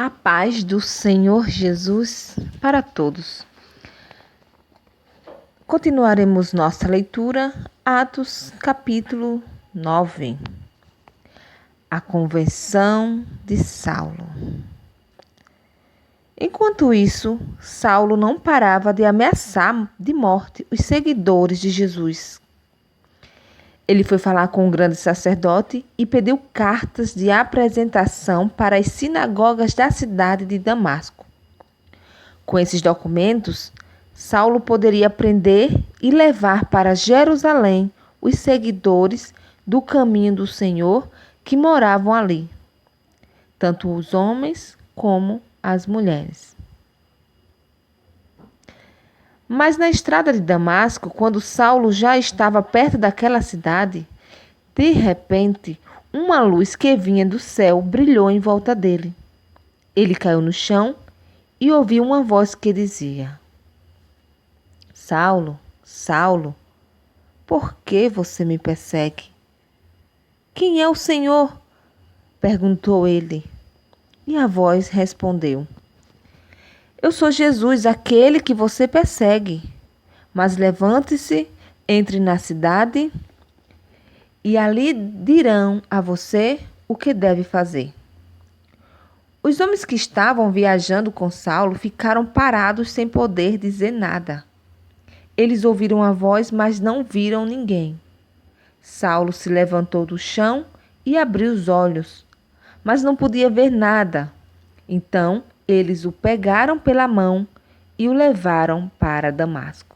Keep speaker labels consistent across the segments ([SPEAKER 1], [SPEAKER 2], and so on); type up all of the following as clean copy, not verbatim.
[SPEAKER 1] A paz do Senhor Jesus para todos. Continuaremos nossa leitura, Atos, capítulo 9. A conversão de Saulo. Enquanto isso, Saulo não parava de ameaçar de morte os seguidores de Jesus. Ele foi falar com o grande sacerdote e pediu cartas de apresentação para as sinagogas da cidade de Damasco. Com esses documentos, Saulo poderia prender e levar para Jerusalém os seguidores do caminho do Senhor que moravam ali, tanto os homens como as mulheres. Mas na estrada de Damasco, quando Saulo já estava perto daquela cidade, de repente, uma luz que vinha do céu brilhou em volta dele. Ele caiu no chão e ouviu uma voz que dizia: Saulo, Saulo, por que você me persegue? Quem é o Senhor? Perguntou ele. E a voz respondeu: Eu sou Jesus, aquele que você persegue. Mas levante-se, entre na cidade e ali dirão a você o que deve fazer. Os homens que estavam viajando com Saulo ficaram parados sem poder dizer nada. Eles ouviram a voz, mas não viram ninguém. Saulo se levantou do chão e abriu os olhos, mas não podia ver nada. Então, eles o pegaram pela mão e o levaram para Damasco.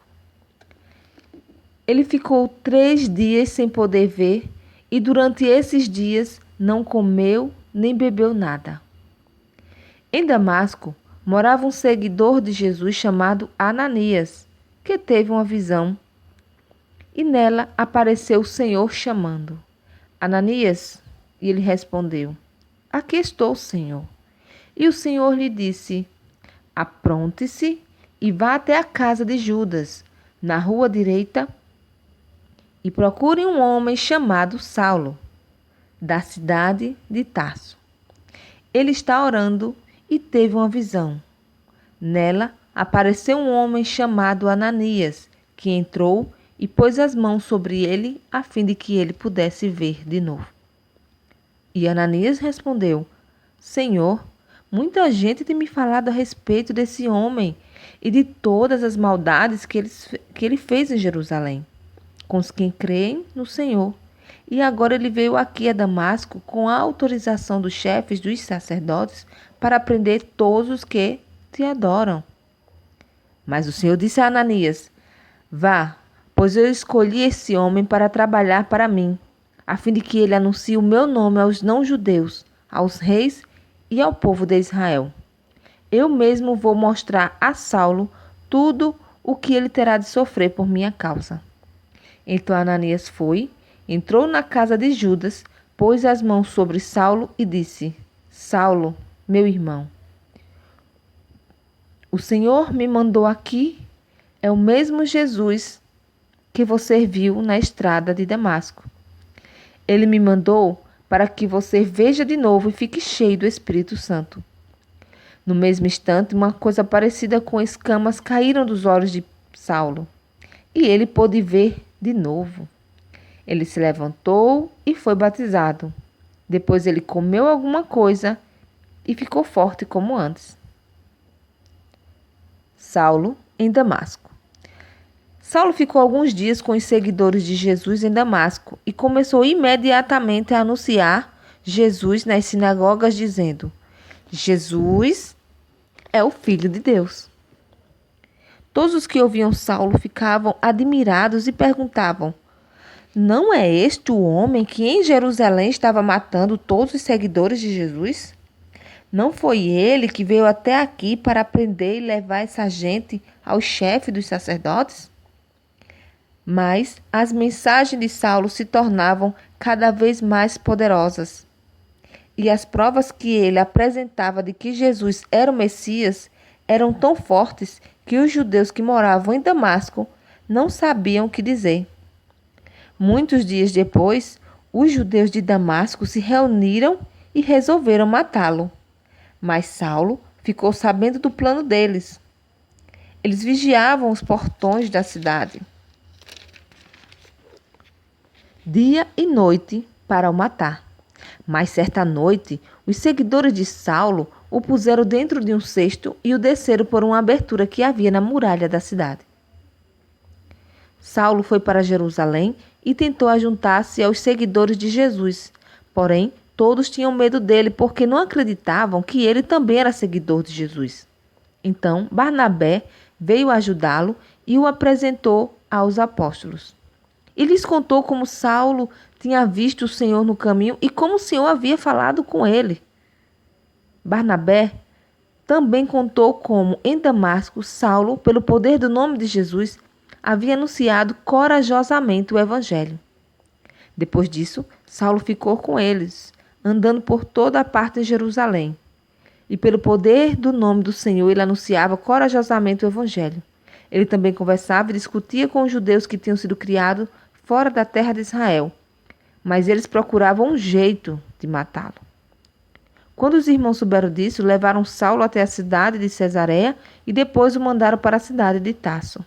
[SPEAKER 1] Ele ficou 3 dias sem poder ver e durante esses dias não comeu nem bebeu nada. Em Damasco morava um seguidor de Jesus chamado Ananias, que teve uma visão. E nela apareceu o Senhor chamando: Ananias? E ele respondeu: Aqui estou, Senhor. E o Senhor lhe disse: Apronte-se e vá até a casa de Judas, na rua direita, e procure um homem chamado Saulo, da cidade de Tarso. Ele está orando e teve uma visão. Nela apareceu um homem chamado Ananias, que entrou e pôs as mãos sobre ele, a fim de que ele pudesse ver de novo. E Ananias respondeu: Senhor, muita gente tem me falado a respeito desse homem e de todas as maldades que ele fez em Jerusalém, com os que creem no Senhor. E agora ele veio aqui a Damasco com a autorização dos chefes dos sacerdotes para prender todos os que te adoram. Mas o Senhor disse a Ananias: Vá, pois eu escolhi esse homem para trabalhar para mim, a fim de que ele anuncie o meu nome aos não-judeus, aos reis e ao povo de Israel. Eu mesmo vou mostrar a Saulo tudo o que ele terá de sofrer por minha causa. Então Ananias foi, entrou na casa de Judas, pôs as mãos sobre Saulo e disse: Saulo, meu irmão, o Senhor me mandou aqui, é o mesmo Jesus que você viu na estrada de Damasco. Ele me mandou para que você veja de novo e fique cheio do Espírito Santo. No mesmo instante, uma coisa parecida com escamas caíram dos olhos de Saulo, e ele pôde ver de novo. Ele se levantou e foi batizado. Depois ele comeu alguma coisa e ficou forte como antes. Saulo em Damasco. Saulo ficou alguns dias com os seguidores de Jesus em Damasco e começou imediatamente a anunciar Jesus nas sinagogas, dizendo: Jesus é o Filho de Deus. Todos os que ouviam Saulo ficavam admirados e perguntavam: Não é este o homem que em Jerusalém estava matando todos os seguidores de Jesus? Não foi ele que veio até aqui para prender e levar essa gente ao chefe dos sacerdotes? Mas as mensagens de Saulo se tornavam cada vez mais poderosas. E as provas que ele apresentava de que Jesus era o Messias eram tão fortes que os judeus que moravam em Damasco não sabiam o que dizer. Muitos dias depois, os judeus de Damasco se reuniram e resolveram matá-lo. Mas Saulo ficou sabendo do plano deles. Eles vigiavam os portões da cidade, dia e noite, para o matar. Mas certa noite, os seguidores de Saulo o puseram dentro de um cesto e o desceram por uma abertura que havia na muralha da cidade. Saulo foi para Jerusalém e tentou ajuntar-se aos seguidores de Jesus. Porém, todos tinham medo dele porque não acreditavam que ele também era seguidor de Jesus. Então, Barnabé veio ajudá-lo e o apresentou aos apóstolos. E lhes contou como Saulo tinha visto o Senhor no caminho e como o Senhor havia falado com ele. Barnabé também contou como, em Damasco, Saulo, pelo poder do nome de Jesus, havia anunciado corajosamente o Evangelho. Depois disso, Saulo ficou com eles, andando por toda a parte de Jerusalém. E pelo poder do nome do Senhor, ele anunciava corajosamente o Evangelho. Ele também conversava e discutia com os judeus que tinham sido criados fora da terra de Israel. Mas eles procuravam um jeito de matá-lo. Quando os irmãos souberam disso, levaram Saulo até a cidade de Cesareia e depois o mandaram para a cidade de Tarso.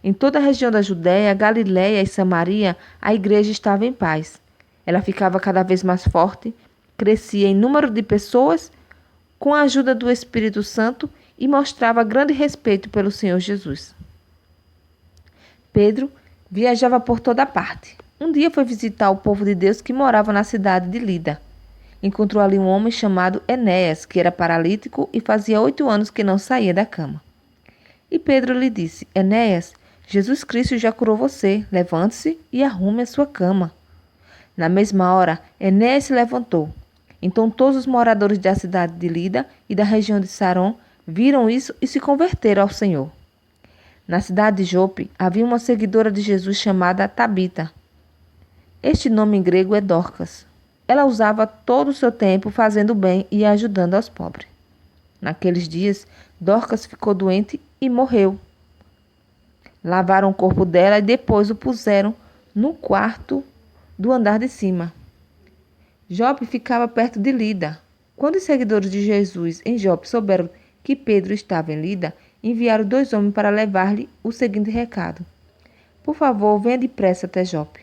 [SPEAKER 1] Em toda a região da Judéia, Galiléia e Samaria, a igreja estava em paz. Ela ficava cada vez mais forte, crescia em número de pessoas, com a ajuda do Espírito Santo, e mostrava grande respeito pelo Senhor Jesus. Pedro viajava por toda parte. Um dia foi visitar o povo de Deus que morava na cidade de Lida. Encontrou ali um homem chamado Enéas, que era paralítico e fazia 8 anos que não saía da cama. E Pedro lhe disse: Enéas, Jesus Cristo já curou você. Levante-se e arrume a sua cama. Na mesma hora, Enéas se levantou. Então todos os moradores da cidade de Lida e da região de Saron viram isso e se converteram ao Senhor. Na cidade de Jope havia uma seguidora de Jesus chamada Tabita. Este nome em grego é Dorcas. Ela usava todo o seu tempo fazendo bem e ajudando aos pobres. Naqueles dias, Dorcas ficou doente e morreu. Lavaram o corpo dela e depois o puseram no quarto do andar de cima. Jope ficava perto de Lida. Quando os seguidores de Jesus em Jope souberam que Pedro estava em Lida, enviaram 2 homens para levar-lhe o seguinte recado: Por favor, venha depressa até Jope.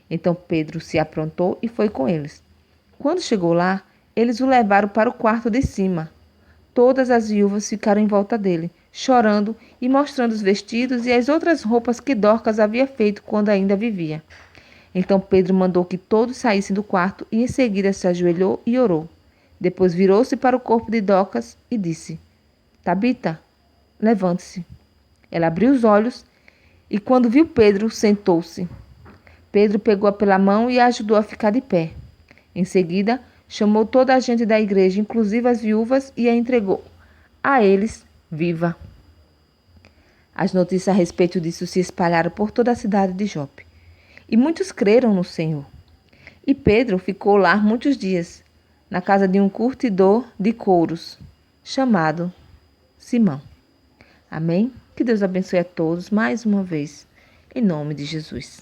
[SPEAKER 1] Então Pedro se aprontou e foi com eles. Quando chegou lá, eles o levaram para o quarto de cima. Todas as viúvas ficaram em volta dele, chorando e mostrando os vestidos e as outras roupas que Dorcas havia feito quando ainda vivia. Então Pedro mandou que todos saíssem do quarto e em seguida se ajoelhou e orou. Depois virou-se para o corpo de Dorcas e disse: Tabita, levante-se. Ela abriu os olhos e quando viu Pedro, sentou-se. Pedro pegou-a pela mão e a ajudou a ficar de pé. Em seguida, chamou toda a gente da igreja, inclusive as viúvas, e a entregou a eles viva. As notícias a respeito disso se espalharam por toda a cidade de Jope. E muitos creram no Senhor. E Pedro ficou lá muitos dias, na casa de um curtidor de couros, chamado Simão. Amém? Que Deus abençoe a todos mais uma vez, em nome de Jesus.